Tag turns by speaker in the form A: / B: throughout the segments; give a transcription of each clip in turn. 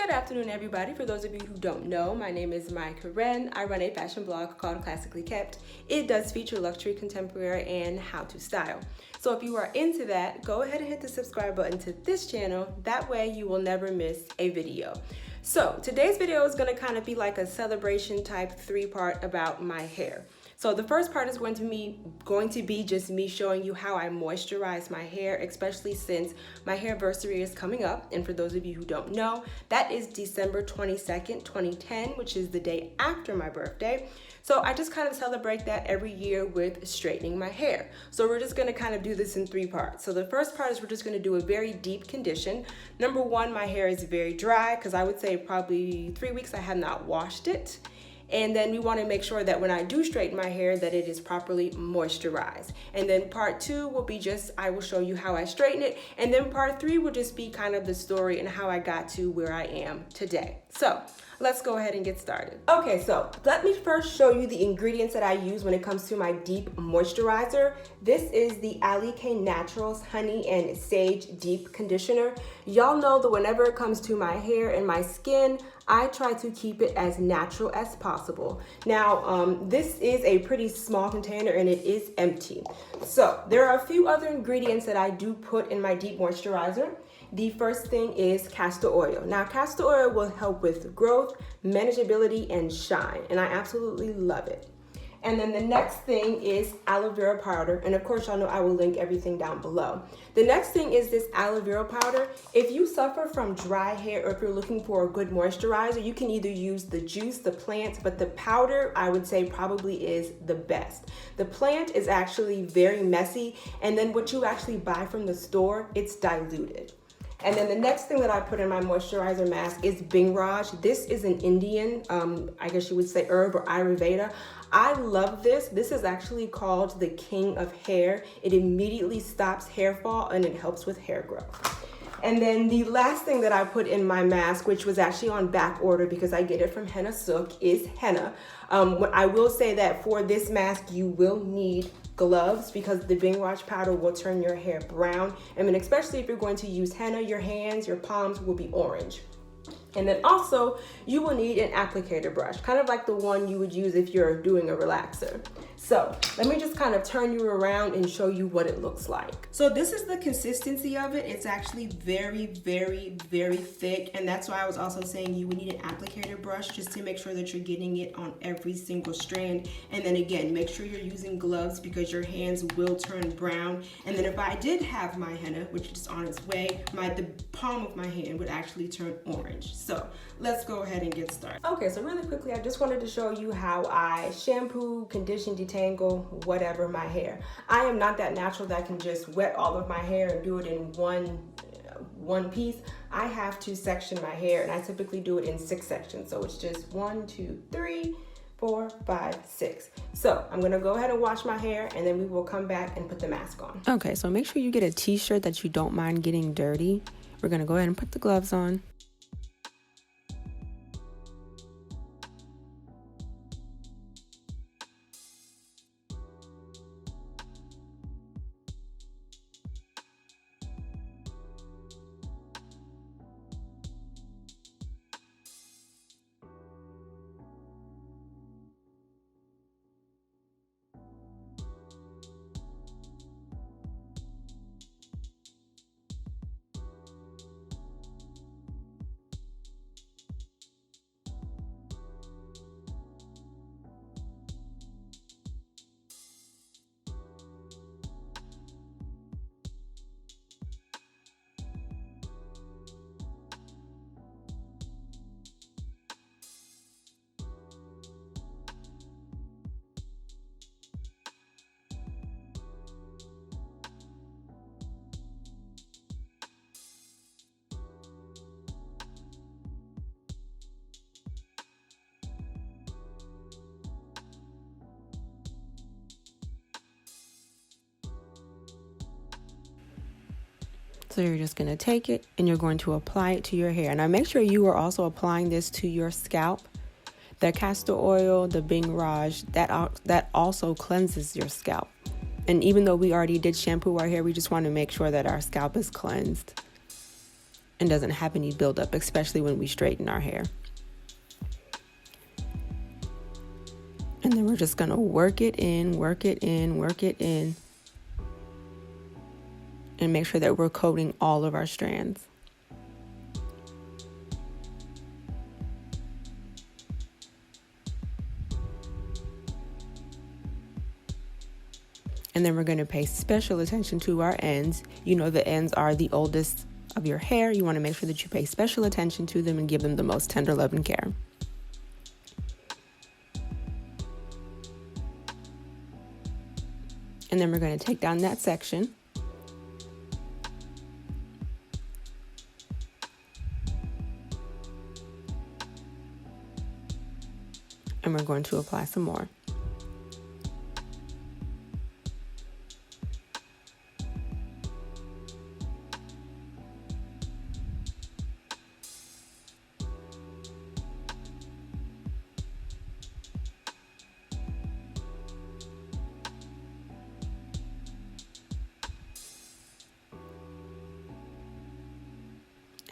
A: Good afternoon, everybody. For those of you who don't know, my name is Mai Karen. I run a fashion blog called Classically Kept. It does feature luxury, contemporary, and how to style. So if you are into that, go ahead and hit the subscribe button to this channel. That way you will never miss a video. So today's video is going to kind of be like a celebration type 3-part about my hair. So the first part is going to be just me showing you how I moisturize my hair, especially since my hairversary is coming up. And for those of you who don't know, that is December 22nd, 2010, which is the day after my birthday. So I just kind of celebrate that every year with straightening my hair. So we're just gonna kind of do this in 3 parts. So the first part is we're just gonna do a very deep condition. Number one, my hair is very dry because I would say probably 3 weeks I have not washed it. And then we want to make sure that when I do straighten my hair that it is properly moisturized. And then part 2 will be I will show you how I straighten it. And then part 3 will just be kind of the story and how I got to where I am today. So let's go ahead and get started. Okay, so let me first show you the ingredients that I use when it comes to my deep moisturizer. This is the Ali K Naturals Honey and Sage Deep Conditioner. Y'all know that whenever it comes to my hair and my skin, I try to keep it as natural as possible. Now, this is a pretty small container and it is empty. So there are a few other ingredients that I do put in my deep moisturizer. The first thing is castor oil. Now, castor oil will help with growth, manageability, and shine, and I absolutely love it. And then the next thing is aloe vera powder. And of course, y'all know I will link everything down below. The next thing is this aloe vera powder. If you suffer from dry hair or if you're looking for a good moisturizer, you can either use the juice, the plant, but the powder I would say probably is the best. The plant is actually very messy. And then what you actually buy from the store, it's diluted. And then the next thing that I put in my moisturizer mask is Bing Raj. This is an Indian, I guess you would say herb or Ayurveda. I love this. This is actually called the King of Hair. It immediately stops hair fall and it helps with hair growth. And then the last thing that I put in my mask, which was actually on back order because I get it from Henna Sook, is henna. I will say that for this mask, you will need gloves because the Bing Raj powder will turn your hair brown. I mean, especially if you're going to use henna, your hands, your palms will be orange. And then also, you will need an applicator brush, kind of like the one you would use if you're doing a relaxer. So let me just kind of turn you around and show you what it looks like. So this is the consistency of it. It's actually very, very, very thick. And that's why I was also saying you would need an applicator brush just to make sure that you're getting it on every single strand. And then again, make sure you're using gloves because your hands will turn brown. And then if I did have my henna, which is on its way, the palm of my hand would actually turn orange. So let's go ahead and get started. Okay, so really quickly, I just wanted to show you how I shampoo, condition, detangle, whatever my hair. I am not that natural that can just wet all of my hair and do it in one piece. I have to section my hair and I typically do it in 6 sections. So it's just 1, 2, 3, 4, 5, 6. So I'm gonna go ahead and wash my hair and then we will come back and put the mask on. Okay, so make sure you get a t-shirt that you don't mind getting dirty. We're gonna go ahead and put the gloves on. So you're just going to take it and you're going to apply it to your hair. Now make sure you are also applying this to your scalp. The castor oil, the Bing Raj, that also cleanses your scalp. And even though we already did shampoo our hair, we just want to make sure that our scalp is cleansed. and doesn't have any buildup, especially when we straighten our hair. And then we're just going to work it in, work it in, work it in, and make sure that we're coating all of our strands. And then we're going to pay special attention to our ends. You know, the ends are the oldest of your hair. You want to make sure that you pay special attention to them and give them the most tender love and care. And then we're going to take down that section. And we're going to apply some more.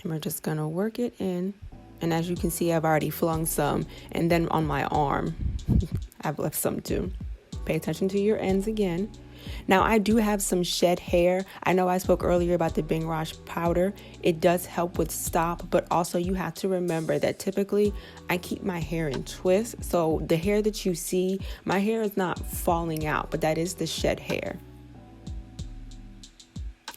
A: And we're just going to work it in. And as you can see, I've already flung some. And then on my arm, I've left some too. Pay attention to your ends again. Now, I do have some shed hair. I know I spoke earlier about the Bing Rouge powder. It does help with stop, but also you have to remember that typically I keep my hair in twists. So the hair that you see, my hair is not falling out, but that is the shed hair.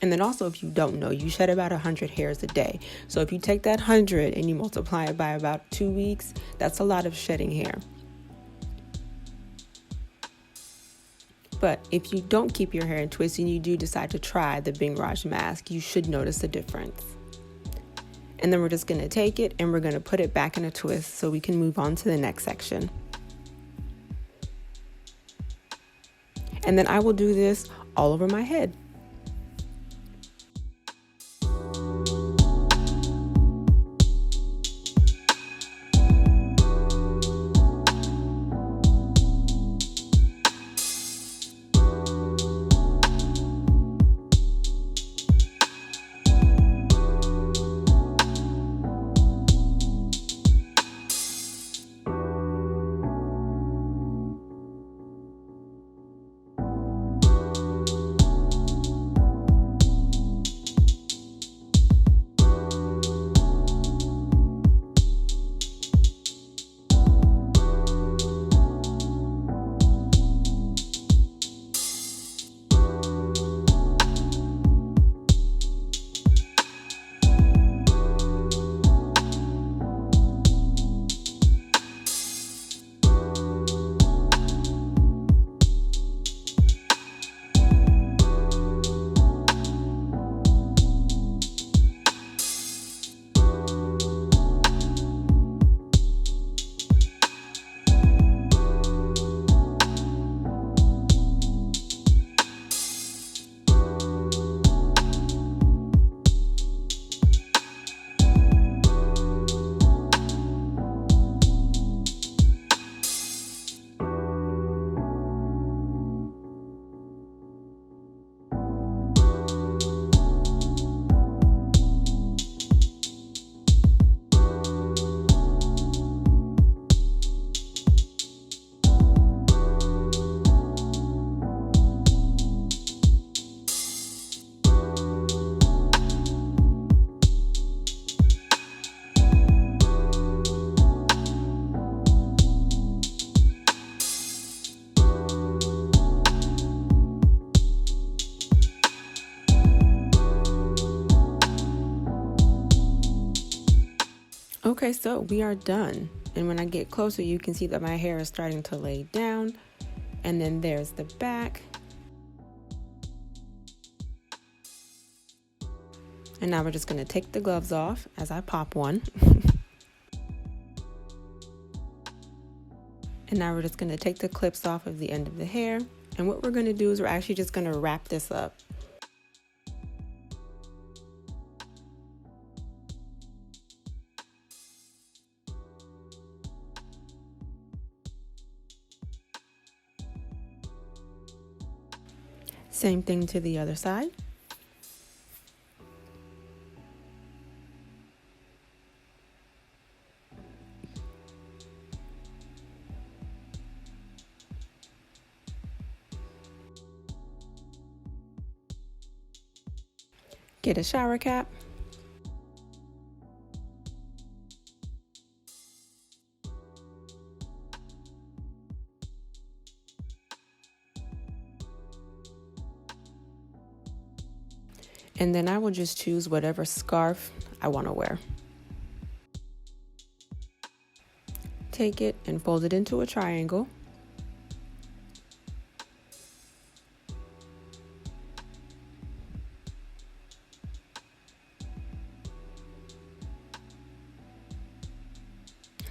A: And then also, if you don't know, you shed about 100 hairs a day. So if you take that 100 and you multiply it by about 2 weeks, that's a lot of shedding hair. But if you don't keep your hair in twists and you do decide to try the Bing Rouge mask, you should notice a difference. And then we're just going to take it and we're going to put it back in a twist so we can move on to the next section. And then I will do this all over my head. Okay, so we are done. And when I get closer, you can see that my hair is starting to lay down. And then there's the back. And now we're just going to take the gloves off as I pop one. And now we're just going to take the clips off of the end of the hair. And what we're going to do is we're actually just going to wrap this up. Same thing to the other side. Get a shower cap. And then I will just choose whatever scarf I want to wear. Take it and fold it into a triangle.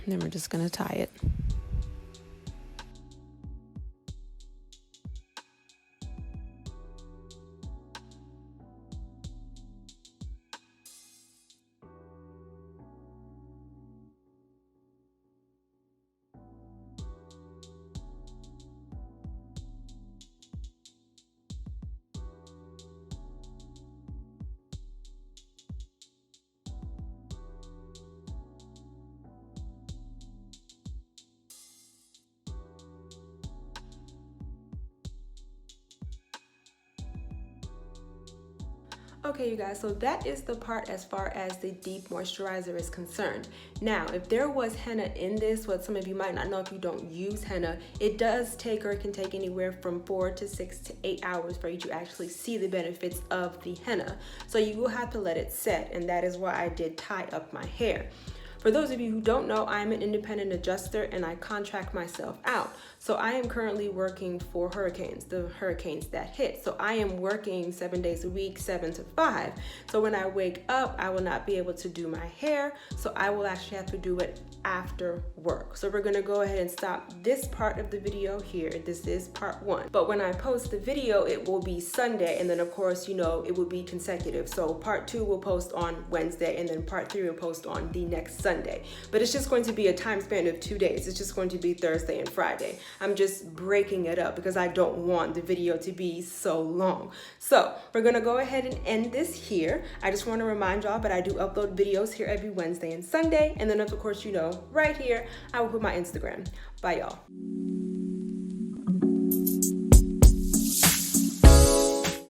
A: And then we're just going to tie it. Okay, you guys, so that is the part as far as the deep moisturizer is concerned. Now, if there was henna in this, what some of you might not know if you don't use henna, it does take, or it can take anywhere from 4 to 6 to 8 hours for you to actually see the benefits of the henna. So you will have to let it set, and that is why I did tie up my hair. For those of you who don't know, I'm an independent adjuster and I contract myself out. So I am currently working for hurricanes, the hurricanes that hit. So I am working 7 days a week, 7 to 5. So when I wake up, I will not be able to do my hair. So I will actually have to do it after work. So we're gonna go ahead and stop this part of the video here. This is part 1. But when I post the video, it will be Sunday. And then of course, you know, it will be consecutive. So part 2 will post on Wednesday and then part 3 will post on the next Sunday. But it's just going to be a time span of 2 days. It's just going to be Thursday and Friday. I'm just breaking it up because I don't want the video to be so long. So we're gonna go ahead and end this here. I just want to remind y'all that I do upload videos here every Wednesday and Sunday. And then of course, you know, right here, I will put my Instagram. Bye y'all.